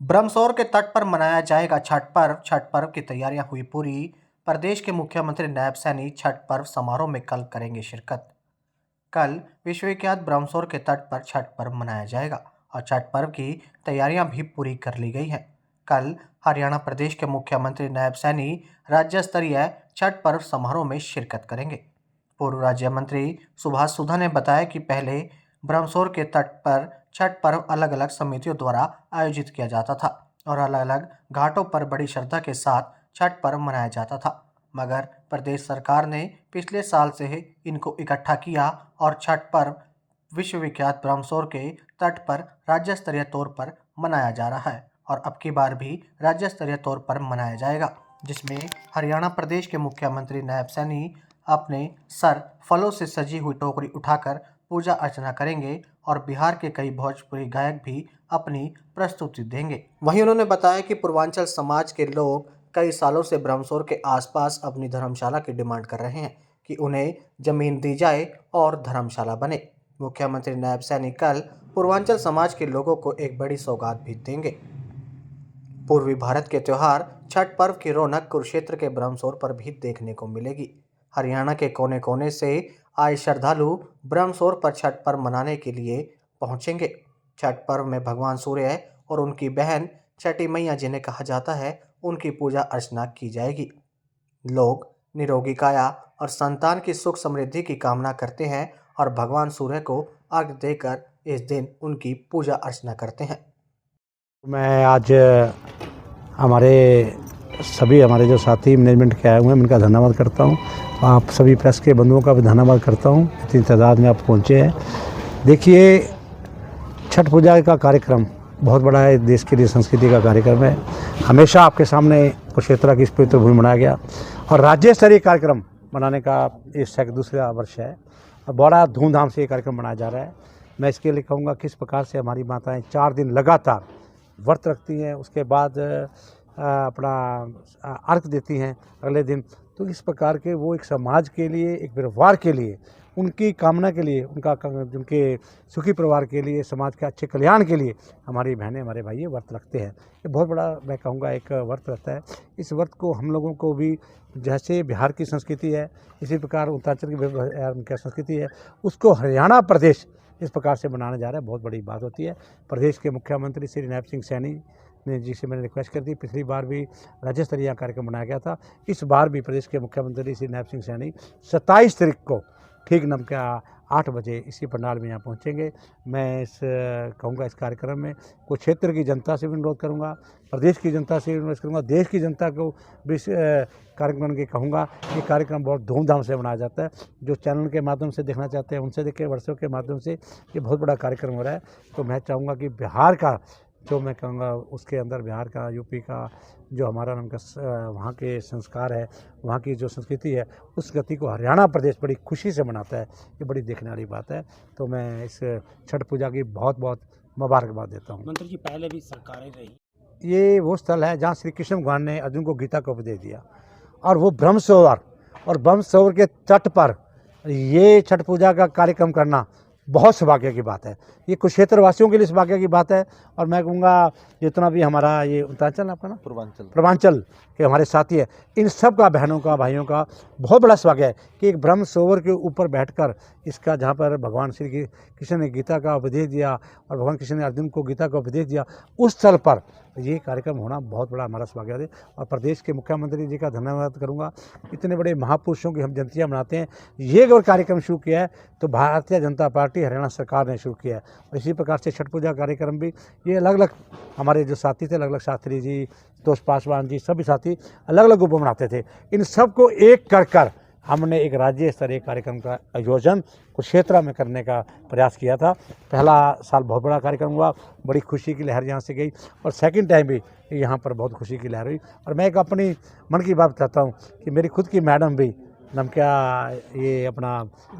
ब्रह्मसौर के तट पर मनाया जाएगा छठ पर्व। छठ पर्व की तैयारियां हुई पूरी। प्रदेश के मुख्यमंत्री नायब सैनी छठ पर्व समारोह में कल करेंगे शिरकत। कल विश्वविख्यात ब्रह्मसौर के तट पर छठ पर्व मनाया जाएगा और छठ पर्व की तैयारियां भी पूरी कर ली गई हैं। कल हरियाणा प्रदेश के मुख्यमंत्री नायब सैनी राज्य स्तरीय छठ पर्व समारोह में शिरकत करेंगे। पूर्व राज्य मंत्री सुभाष सुधा ने बताया कि पहले ब्रह्मसौर के तट पर छठ पर्व अलग अलग समितियों द्वारा आयोजित किया जाता था और अलग अलग घाटों पर बड़ी श्रद्धा के साथ छठ पर्व मनाया जाता था, मगर प्रदेश सरकार ने पिछले साल से ही इनको इकट्ठा किया और छठ पर्व विश्वविख्यात ब्रह्मसौर के तट पर राज्य स्तरीय तौर पर मनाया जा रहा है और अब की बार भी राज्य स्तरीय तौर पर मनाया जाएगा, जिसमें हरियाणा प्रदेश के मुख्यमंत्री नायब सैनी अपने सर फलों से सजी हुई टोकरी उठाकर पूजा अर्चना करेंगे और बिहार के कई भोजपुरी गायक भी अपनी प्रस्तुति देंगे। वहीं उन्होंने बताया कि पूर्वांचल समाज के लोग कई सालों से ब्रह्मसौर के आसपास अपनी धर्मशाला की डिमांड कर रहे हैं कि उन्हें जमीन दी जाए और धर्मशाला बने। मुख्यमंत्री नायब सैनी कल पूर्वांचल समाज के लोगों को एक बड़ी सौगात भी देंगे। पूर्वी भारत के त्योहार छठ पर्व की रौनक कुरुक्षेत्र के ब्रह्मसौर पर भी देखने को मिलेगी। हरियाणा के कोने कोने से आए श्रद्धालु ब्रह्मसौर पर छठ पर्व मनाने के लिए पहुंचेंगे। छठ पर्व में भगवान सूर्य और उनकी बहन छठी मैया जिन्हें कहा जाता है, उनकी पूजा अर्चना की जाएगी। लोग निरोगी काया और संतान की सुख समृद्धि की कामना करते हैं और भगवान सूर्य को अर्घ्य देकर इस दिन उनकी पूजा अर्चना करते हैं। मैं आज हमारे जो साथी मैनेजमेंट के आए हुए हैं उनका धन्यवाद करता हूं। आप सभी प्रेस के बंधुओं का भी धन्यवाद करता हूं, इतनी तादाद में आप पहुंचे हैं। देखिए, छठ पूजा का कार्यक्रम बहुत बड़ा है, देश के लिए संस्कृति का कार्यक्रम है। हमेशा आपके सामने कुरुक्षेत्र की इस पवित्र भूमि मनाया गया और राज्य स्तरीय कार्यक्रम मनाने का इस दूसरा वर्ष है और बड़ा धूमधाम से ये कार्यक्रम मनाया जा रहा है। मैं इसके लिए कहूँगा किस प्रकार से हमारी माताएँ 4 दिन लगातार व्रत रखती हैं, उसके बाद अपना अर्घ देती हैं अगले दिन। तो इस प्रकार के वो एक समाज के लिए, एक परिवार के लिए, उनकी कामना के लिए, उनके सुखी परिवार के लिए, समाज के अच्छे कल्याण के लिए हमारी बहनें, हमारे भाई व्रत रखते हैं। ये बहुत बड़ा, मैं कहूँगा, एक व्रत रहता है। इस व्रत को हम लोगों को भी, जैसे बिहार की संस्कृति है इसी प्रकार उत्तरांचल की संस्कृति है, उसको हरियाणा प्रदेश इस प्रकार से मनाने जा रहा है। बहुत बड़ी बात होती है। प्रदेश के मुख्यमंत्री श्री नायब सिंह सैनी ने जी से मैंने रिक्वेस्ट कर दी। पिछली बार भी राज्य स्तरीय कार्यक्रम बनाया गया था, इस बार भी प्रदेश के मुख्यमंत्री श्री नायब सिंह सैनी 27 तारीख को ठीक नम का 8 बजे इसी पंडाल में यहाँ पहुँचेंगे। मैं कहूँगा इस कार्यक्रम में कुछ क्षेत्र की जनता से भी अनुरोध करूँगा, प्रदेश की जनता से भी अनुरोध करूँगा, देश की जनता को भी कार्यक्रम के कहूँगा। ये कार्यक्रम बहुत धूमधाम से मनाया जाता है। जो चैनल के माध्यम से देखना चाहते हैं उनसे देखें, वर्षों के माध्यम से ये बहुत बड़ा कार्यक्रम हो रहा है। तो मैं चाहूँगा कि बिहार का जो, मैं कहूँगा उसके अंदर बिहार का, यूपी का जो हमारा नाम का वहाँ के संस्कार है, वहाँ की जो संस्कृति है, उस गति को हरियाणा प्रदेश बड़ी खुशी से मनाता है। ये बड़ी देखने वाली बात है। तो मैं इस छठ पूजा की बहुत बहुत मुबारकबाद देता हूँ। मंत्री जी, पहले भी सरकारें रही, ये वो स्थल है जहाँ श्री कृष्ण भगवान ने अर्जुन को गीता का उपदेश दिया और वो ब्रह्मसौर, और ब्रह्मसौर के तट पर ये छठ पूजा का कार्यक्रम करना बहुत सौभाग्य की बात है। ये कुरुक्षेत्र वासियों के लिए सौभाग्य की बात है। और मैं कहूँगा जितना भी हमारा ये उत्तरांचल, आपका ना पूर्वांचल के हमारे साथी है, इन सब का, बहनों का, भाइयों का बहुत बड़ा सौभाग्य है कि एक ब्रह्म सरोवर के ऊपर बैठकर इसका, जहाँ पर भगवान श्री कृष्ण ने गीता का उपदेश दिया और भगवान कृष्ण ने अर्जुन को गीता का उपदेश दिया, उस स्थल पर ये कार्यक्रम होना बहुत बड़ा हमारा सौभाग्य है। और प्रदेश के मुख्यमंत्री जी का धन्यवाद करूँगा। इतने बड़े महापुरुषों की हम जयंतियाँ मनाते हैं। ये अगर कार्यक्रम शुरू किया है तो भारतीय जनता पार्टी हरियाणा सरकार ने शुरू किया है। और इसी प्रकार से छठ पूजा कार्यक्रम भी ये अलग अलग हमारे जो साथी थे, अलग अलग शास्त्री जी, तोष पासवान जी, सभी साथी अलग अलग रूपों में मनाते थे। इन सबको एक कर हमने एक राज्य स्तरीय कार्यक्रम का आयोजन कुरुक्षेत्र में करने का प्रयास किया था। पहला साल बहुत बड़ा कार्यक्रम हुआ, बड़ी खुशी की लहर यहाँ से गई, और सेकंड टाइम भी यहाँ पर बहुत खुशी की लहर हुई। और मैं एक अपनी मन की बात कहता हूँ कि मेरी खुद की मैडम भी नमक्या ये अपना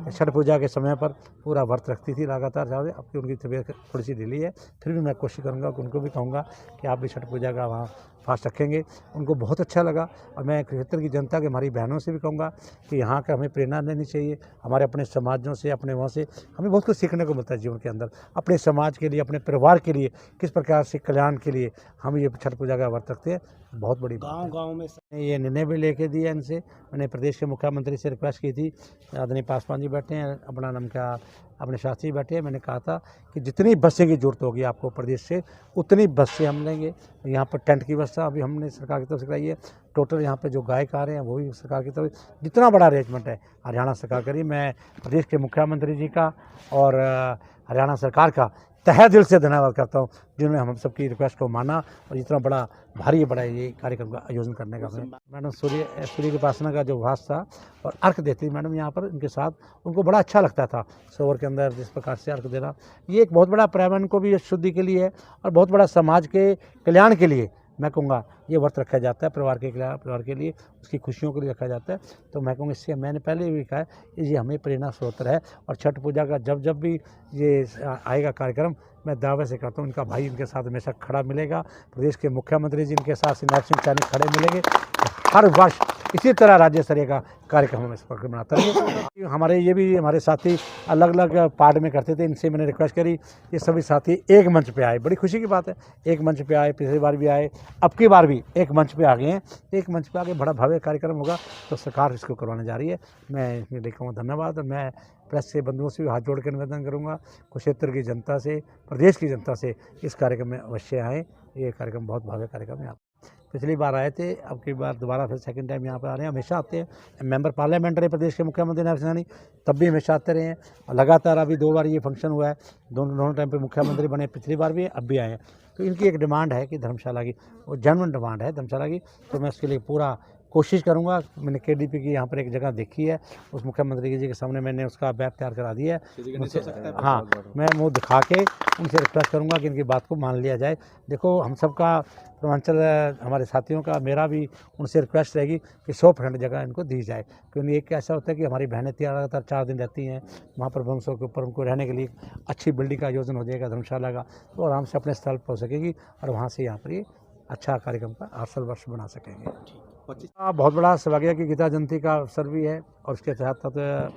छठ पूजा के समय पर पूरा व्रत रखती थी लगातार ज़्यादा। अब की उनकी तबीयत थोड़ी सी ढीली है, फिर भी मैं कोशिश करूँगा कि उनको भी कहूँगा कि आप भी छठ पूजा का वहाँ फास्ट रखेंगे। उनको बहुत अच्छा लगा और मैं क्षेत्र की जनता के हमारी बहनों से भी कहूँगा कि यहाँ का हमें प्रेरणा लेनी चाहिए। हमारे अपने समाजों से, अपने वहाँ से हमें बहुत कुछ सीखने को मिलता है जीवन के अंदर। अपने समाज के लिए, अपने परिवार के लिए किस प्रकार से कल्याण के लिए हम ये छठ पूजा का व्रत रखते हैं, बहुत बड़ी बात है। गांव में ये निर्णय भी लेके दिया इनसे। मैंने प्रदेश के मुख्यमंत्री से रिक्वेस्ट की थी, आदरणीय पासवान जी बैठे हैं, अपना नाम क्या अपने शास्त्री बैठे हैं। मैंने कहा था कि जितनी बसें की जरूरत होगी आपको प्रदेश से, उतनी बसें हम लेंगे। यहाँ पर टेंट की व्यवस्था अभी हमने सरकार की तरफ से कराई है। टोटल यहाँ पे जो गायक आ रहे हैं वो भी सरकार की तरफ, जितना बड़ा अरेंजमेंट है हरियाणा सरकार करी। मैं प्रदेश के मुख्यमंत्री जी का और हरियाणा सरकार का तहे दिल से धन्यवाद करता हूँ, जिन्होंने हम सबकी रिक्वेस्ट को माना और इतना बड़ा ये कार्यक्रम का आयोजन करने का। मैडम सूर्य की उपासना का जो भास था और अर्घ देती मैडम यहाँ पर इनके साथ, उनको बड़ा अच्छा लगता था सरोवर के अंदर जिस प्रकार से अर्घ देना। ये एक बहुत बड़ा पर्यावरण को भी शुद्धि के लिए है और बहुत बड़ा समाज के कल्याण के लिए मैं कहूँगा ये व्रत रखा जाता है। परिवार के लिए, उसकी खुशियों के लिए रखा जाता है। तो मैं कहूँगा इससे मैंने पहले भी कहा है ये हमें प्रेरणा स्रोत है। और छठ पूजा का जब भी ये आएगा कार्यक्रम, मैं दावे से कहता हूँ इनका भाई इनके साथ हमेशा खड़ा मिलेगा। प्रदेश के मुख्यमंत्री जी इनके साथ नैब सिंह सैनी खड़े मिलेंगे। हर वर्ष इसी तरह राज्य स्तरीय का कार्यक्रम हम इस पर मनाते हैं। हमारे साथी अलग अलग पार्ट में करते थे, इनसे मैंने रिक्वेस्ट करी ये सभी साथी एक मंच पे आए। बड़ी खुशी की बात है, एक मंच पे आए, पिछली बार भी आए, अब की बार भी एक मंच पे आ गए हैं। एक मंच पे आके बड़ा भव्य कार्यक्रम होगा, तो सरकार इसको करवाने जा रही है। मैं इसमें लिखूँगा धन्यवाद। और मैं प्रेस से बंधुओं से भी हाथ जोड़ के निवेदन करूँगा, कुरुक्षेत्र की जनता से, प्रदेश की जनता से इस कार्यक्रम में अवश्य आएँ। ये कार्यक्रम बहुत भव्य कार्यक्रम है। पिछली बार आए थे, अब की बार दोबारा फिर सेकंड टाइम यहाँ पर आ रहे हैं। हमेशा आते हैं। मेंबर पार्लियामेंट रहे प्रदेश के मुख्यमंत्री नैब सिंह, तब भी हमेशा आते रहे हैं। लगातार अभी 2 बार ये फंक्शन हुआ है, दोनों टाइम पे मुख्यमंत्री बने, पिछली बार भी अब भी आए हैं। तो इनकी एक डिमांड है कि धर्मशाला की, वो जेन्युइन डिमांड है धर्मशाला की, तो मैं उसके लिए पूरा कोशिश करूंगा। मैंने KDP की यहाँ पर एक जगह देखी है, उस मुख्यमंत्री जी के सामने मैंने उसका मैप तैयार करा दिया है। हाँ, मैं मुँह दिखा के उनसे रिक्वेस्ट करूँगा कि इनकी बात को मान लिया जाए। देखो हम सबका पूर्वांचल हमारे साथियों का, मेरा भी उनसे रिक्वेस्ट रहेगी कि 100% जगह इनको दी जाए। क्योंकि एक ऐसा होता है कि हमारी बहनें लगातार 4 दिन रहती हैं वहाँ पर, ब्रह्मसरोवर के ऊपर उनको रहने के लिए अच्छी बिल्डिंग का आयोजन हो जाएगा धर्मशाला का, तो आराम से अपने स्थल पहुँच सकेगी और वहाँ से यहाँ पर ये अच्छा कार्यक्रम का आसल वर्ष बना सकेंगे। बहुत बड़ा सौभाग्य की गीता जयंती का अवसर भी है और उसके तहत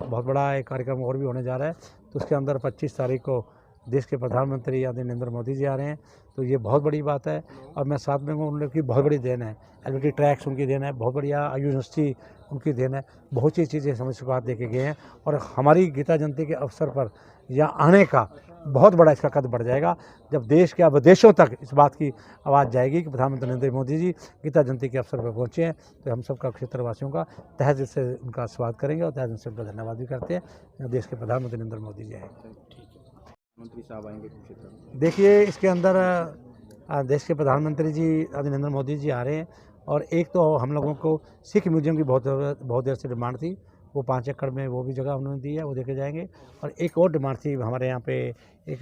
बहुत बड़ा एक कार्यक्रम और भी होने जा रहा है। तो उसके अंदर 25 तारीख को देश के प्रधानमंत्री आदरणीय नरेंद्र मोदी जी आ रहे हैं, तो ये बहुत बड़ी बात है। और मैं साथ में उन लोग की बहुत बड़ी देन है, LVT ट्रैक्स उनकी देन है, बहुत बढ़िया यूनिवर्सिटी उनकी देन है, बहुत सी चीज़ें समझ सुखात दे के गए हैं। और हमारी गीता जयंती के अवसर पर यहाँ आने का बहुत बड़ा इसका कद बढ़ जाएगा, जब देश के विदेशों तक इस बात की आवाज़ जाएगी कि प्रधानमंत्री नरेंद्र मोदी जी गीता जयंती के अवसर पर पहुँचे हैं। तो हम सबका क्षेत्रवासियों का तहे दिल से उनका स्वागत करेंगे और तहे दिल से उनका धन्यवाद भी करते हैं। देश के प्रधानमंत्री नरेंद्र मोदी जी आए, मंत्री साहब आएंगे कुरुक्षेत्र में। देखिए इसके अंदर देश के प्रधानमंत्री जी आदरणीय नरेंद्र मोदी जी आ रहे हैं। और एक तो हम लोगों को सिख म्यूजियम की बहुत देर से डिमांड थी, वो 5 एकड़ में वो भी जगह उन्होंने दी है, वो देखे जाएंगे। और एक और डिमांड थी हमारे यहाँ पे, एक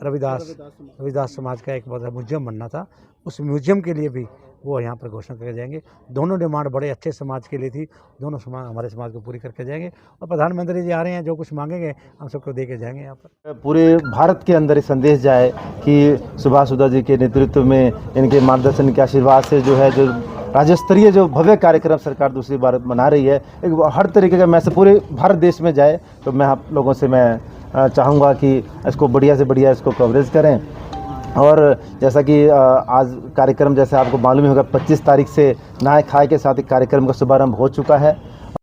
रविदास समाज का एक बहुत म्यूजियम बनना था, उस म्यूजियम के लिए भी वो यहाँ पर घोषणा करके जाएंगे। दोनों डिमांड बड़े अच्छे समाज के लिए थी, दोनों हमारे समाज को पूरी करके जाएंगे। और प्रधानमंत्री जी आ रहे हैं, जो कुछ मांगेंगे हम सबको दे के जाएंगे। यहाँ पर पूरे भारत के अंदर ये संदेश जाए कि सुभाष सुधा जी के नेतृत्व में, इनके मार्गदर्शन के आशीर्वाद से जो राज्य स्तरीय जो भव्य कार्यक्रम सरकार दूसरी बार मना रही है, एक हर तरीके का मैसेज पूरे भारत देश में जाए। तो मैं आप लोगों से मैं चाहूँगा कि इसको बढ़िया से बढ़िया इसको कवरेज करें। और जैसा कि आज कार्यक्रम जैसे आपको मालूम ही होगा, 25 तारीख से नहाय खाए के साथ एक कार्यक्रम का शुभारंभ हो चुका है।